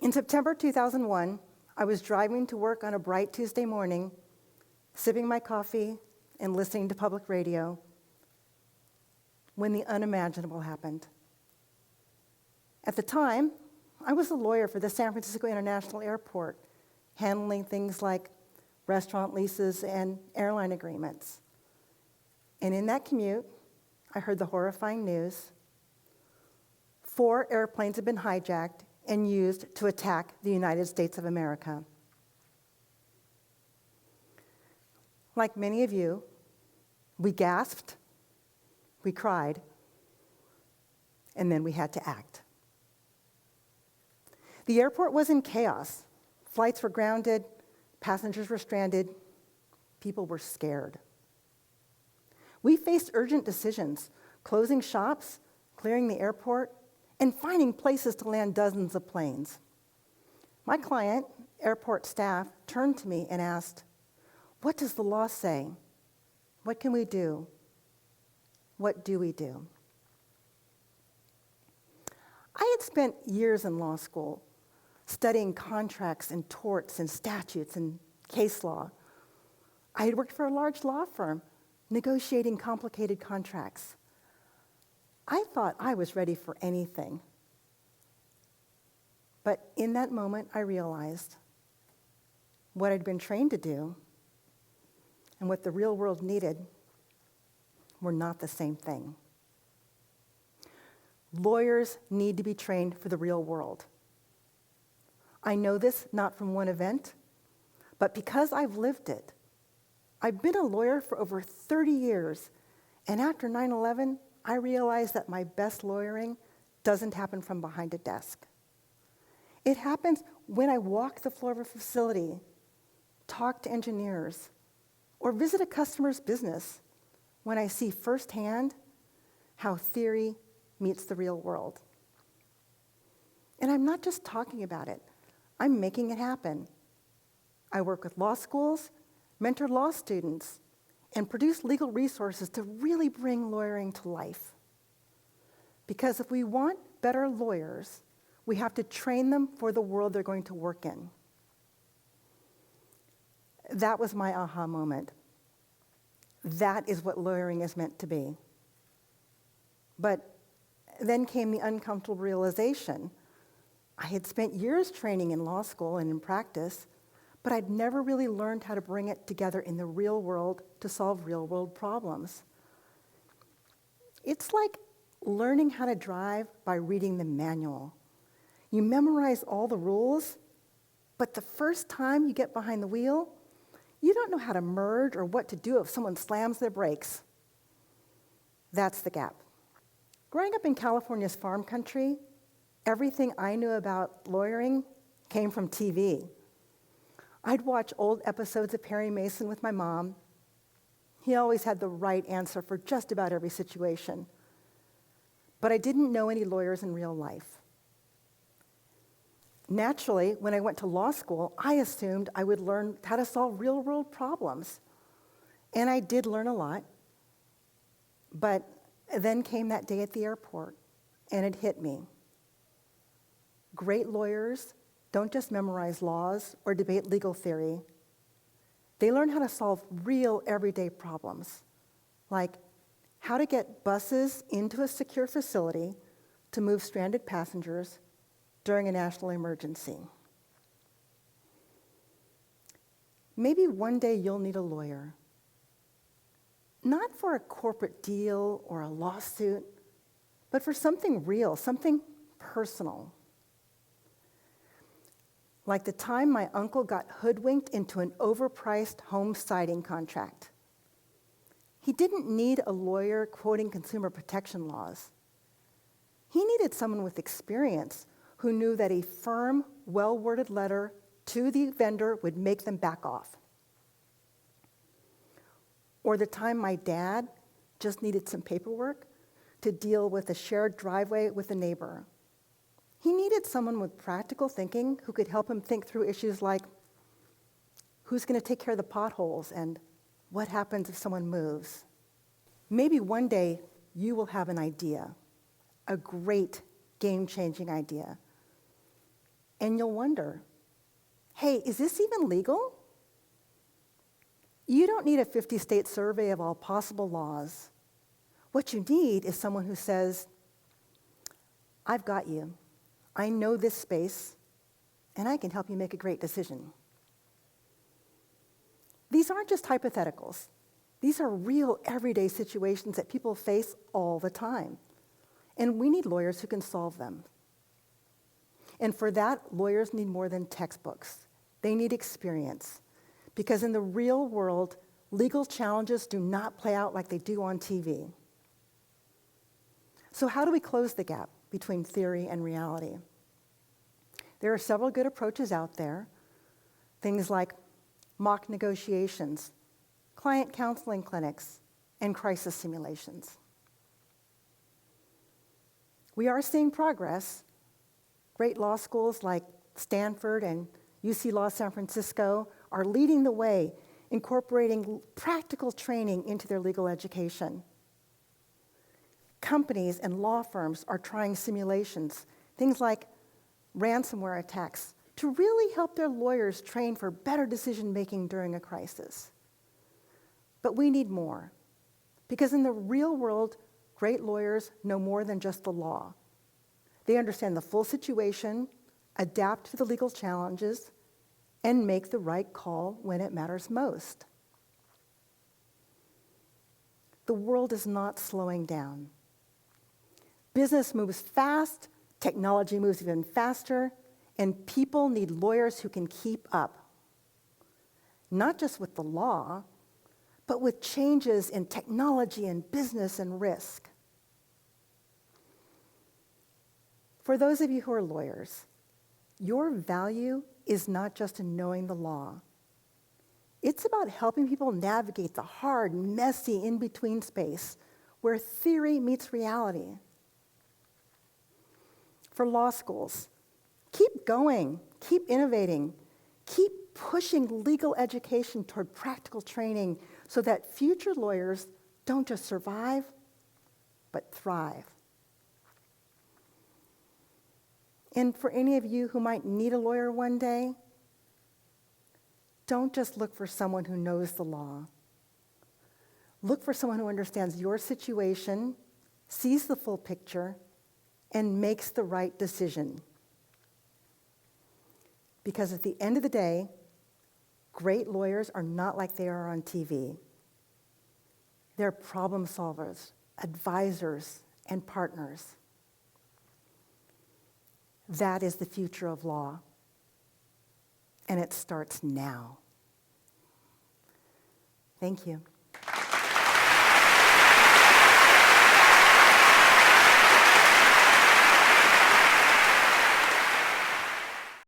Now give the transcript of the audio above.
In September 2001, I was driving to work on a bright Tuesday morning, sipping my coffee and listening to public radio, when the unimaginable happened. At the time, I was a lawyer for the San Francisco International Airport, handling things like restaurant leases and airline agreements. And in that commute, I heard the horrifying news. 4 airplanes had been hijacked and used to attack the United States of America. Like many of you, we gasped, we cried, and then we had to act. The airport was in chaos. Flights were grounded, passengers were stranded, people were scared. We faced urgent decisions, closing shops, clearing the airport, and finding places to land dozens of planes. My client, airport staff, turned to me and asked, "What does the law say? What can we do? What do we do?" I had spent years in law school, studying contracts and torts and statutes and case law. I had worked for a large law firm, negotiating complicated contracts. I thought I was ready for anything. But in that moment, I realized what I'd been trained to do and what the real world needed were not the same thing. Lawyers need to be trained for the real world. I know this not from one event, but because I've lived it. I've been a lawyer for over 30 years, and after 9/11, I realized that my best lawyering doesn't happen from behind a desk. It happens when I walk the floor of a facility, talk to engineers, or visit a customer's business, when I see firsthand how theory meets the real world. And I'm not just talking about it, I'm making it happen. I work with law schools, mentor law students, and produce legal resources to really bring lawyering to life. Because if we want better lawyers, we have to train them for the world they're going to work in. That was my aha moment. That is what lawyering is meant to be. But then came the uncomfortable realization. I had spent years training in law school and in practice, but I'd never really learned how to bring it together in the real world to solve real world problems. It's like learning how to drive by reading the manual. You memorize all the rules, but the first time you get behind the wheel, you don't know how to merge or what to do if someone slams their brakes. That's the gap. Growing up in California's farm country, everything I knew about lawyering came from TV. I'd watch old episodes of Perry Mason with my mom. He always had the right answer for just about every situation. But I didn't know any lawyers in real life. Naturally, when I went to law school, I assumed I would learn how to solve real-world problems. And I did learn a lot. But then came that day at the airport, and it hit me. Great lawyers don't just memorize laws or debate legal theory. They learn how to solve real everyday problems, like how to get buses into a secure facility to move stranded passengers during a national emergency. Maybe one day you'll need a lawyer, not for a corporate deal or a lawsuit, but for something real, something personal. Like the time my uncle got hoodwinked into an overpriced home siding contract. He didn't need a lawyer quoting consumer protection laws. He needed someone with experience who knew that a firm, well-worded letter to the vendor would make them back off. Or the time my dad just needed some paperwork to deal with a shared driveway with a neighbor. He needed someone with practical thinking who could help him think through issues like who's going to take care of the potholes and what happens if someone moves. Maybe one day you will have an idea, a great game-changing idea. And you'll wonder, hey, is this even legal? You don't need a 50-state survey of all possible laws. What you need is someone who says, I've got you. I know this space, and I can help you make a great decision. These aren't just hypotheticals. These are real, everyday situations that people face all the time. And we need lawyers who can solve them. And for that, lawyers need more than textbooks. They need experience. Because in the real world, legal challenges do not play out like they do on TV. So how do we close the gap between theory and reality? There are several good approaches out there. Things like mock negotiations, client counseling clinics, and crisis simulations. We are seeing progress. Great law schools like Stanford and UC Law San Francisco are leading the way, incorporating practical training into their legal education. Companies and law firms are trying simulations, things like ransomware attacks, to really help their lawyers train for better decision-making during a crisis. But we need more, because in the real world, great lawyers know more than just the law. They understand the full situation, adapt to the legal challenges, and make the right call when it matters most. The world is not slowing down. Business moves fast, technology moves even faster, and people need lawyers who can keep up. Not just with the law, but with changes in technology and business and risk. For those of you who are lawyers, your value is not just in knowing the law. It's about helping people navigate the hard, messy, in-between space where theory meets reality. For law schools, keep going, keep innovating, keep pushing legal education toward practical training so that future lawyers don't just survive, but thrive. And for any of you who might need a lawyer one day, don't just look for someone who knows the law. Look for someone who understands your situation, sees the full picture, and makes the right decision. Because at the end of the day, great lawyers are not like they are on TV. They're problem solvers, advisors, and partners. That is the future of law. And it starts now. Thank you.